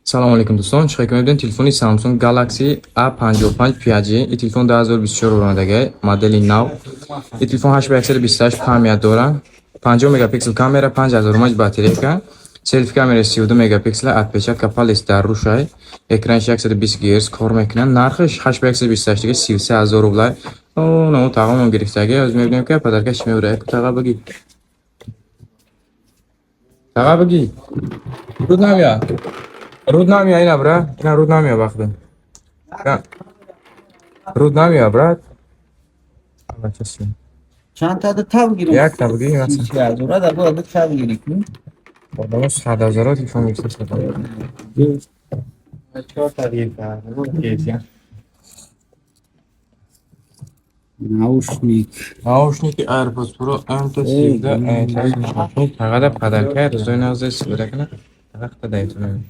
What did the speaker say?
Assalomu alaykum do'stlar. Shaykamdan telefoni Samsung Galaxy A55 5G. این تلفن 2024 اومده مدل نو. این تلفن 8 پیکسل 28 کامera داره. 50 مگاپیکسل کامera 5000 mAh باتری که. سلفی کامera 32 مگاپیکسل отпечаток палец در روشه. اکرانش 120 Hz کار میکنه. نرخش 8 پیکسل 28 دیگه 33000 روبل. اون تمام گرفتگی از میبینیم که پدرکش میوره. تقا بگی. تقا بگی. رود نمیاد. رود نمیاد اینا برا. اینا رود نمیاد وقتی. رود نمیاد برات. چند تا تاب گیریم. یک تا بگی مثلا. چی از اون دا بود تاب گیریم. خودمون 100,000 تلفن می‌فروشه. چهار تا دیگه کیسه. ناوشنیک ایرپودز پرو M17 فقط پدر کرد از این از استفاده کنه. وقت دایتونه.